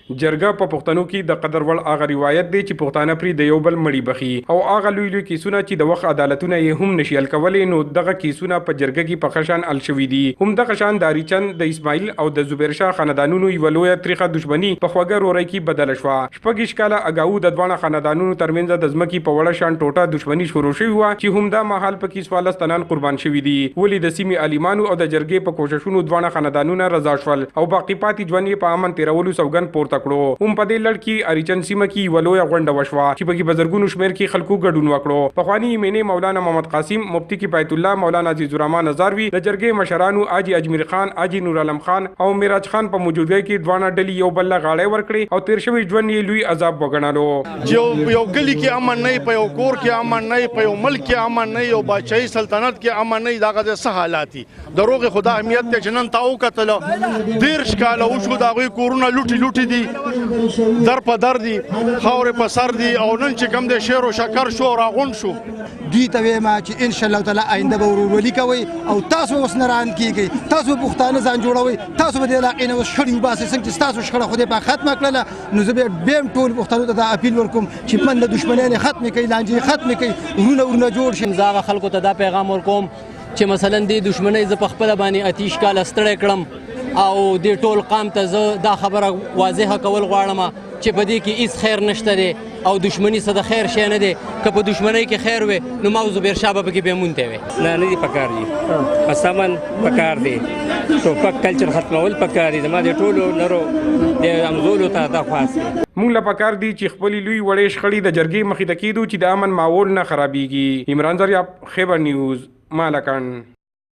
جرګه په پښتنو کې د قدر وړ هغه روایت دی چې پښتانه پرې د یو بل مړی بخي او هغه لوی لوی کیسونه چې د وخت عدالتونه یې هم نشي حل کولی، نو دغه کیسونه په جرګه کې په خشان حل شوي دي. هم دغه شان د اریچند، د اسماعیل او د زبیر شاه خاندانونو یوه لویه تریخه دښمني په خوږه رورۍ کې بدله شوه. 6 کاله اګاو د دواړه خاندانونو ترمنځ د ځمکې په وړه شان ټوټه دښمني شروع شوې وه چې همدا مهال پکې 14 تنان قربان شوي دي. ولې د سیمې عالمانو او د جرګې په کوششونو دواړه خاندانونه رضا شول او باقي پاتې ژوند یې په امن تېرولو سوګند پورته کړو. هم په دې لړ کې اریچند سیمه کې یوه لویه غونډه وشوه چې پکې په زرګونو شمېر کې خلکو ګډون وکړو. پخواني ایمنې مولانا محمد قاسم، مفتي کفایت الله، مولانا عزیز الرحمن هزاروي، د جرګې مشرانو حاجي اجمیر خان، حاجي نور عالم خان او میراج خان په موجودګۍ کې دواړه ډلې یو بل له غاړې ورکړې او تیر شوی ژوند یې لوی عذاب وګڼلو. چې یو کلي کې امن نه، په یو کور کې امن نه، په یو ملک کې امن نه، یو بادشاهي سلطنت کې امن نه، دغه د څه حالات دي. د روغې خدا اهمیت دی چې نن تا وکتله 13 کاله وشو د هغوی کورونه لوټي دي، در په در دي، خاورې په سر دي، او نن چې کوم دی شعر و شکر شو راغونډ شو. دوی ته وایم چې انشاءالله تعالی آینده به ورورولي کوئ او تاسو اوس نه ران کیږئ، تاسو پښتانه ځان جوړوئ، تاسو به د علاقې نه اوس شخړې وباسئ. څنګه چې ستاسو شخړه خدای پاک ختمه کړله، نو زه بیا هم ټول پښتنو ته دا اپیل ورکوم چې من د دښمنیانې ختمې کړئ، لانجې ختمې کړئ، ورونه جوړ شي. زه هغه خلکو ته دا پیغام ورکوم چې مثلا دې دښمنۍ زه په خپله باندې 28 کاله ستړی کړم او دې ټول قام ته زه دا خبره واضحه کول غواړم چې په دې کې هیڅ خیر نشته دی او دښمني څه د خیر شی نه دی. که په دښمنۍ کې خیر وي نو ما او زبیر شاه به پکې بېمونتی وي. نه دي پکار دي، بس امن پکار دی، ټوپک کلچر ختمول پکار دي. زما د ټولو نرو د همزولو ته درخواست دی، مونږ له پکار دي چې خپلې لوی وړې شخړې د جرګې مخې ته کېدو چې د امن ماحول نه خرابېږي. عمران زریاب، خیبر نیوز، مالکان.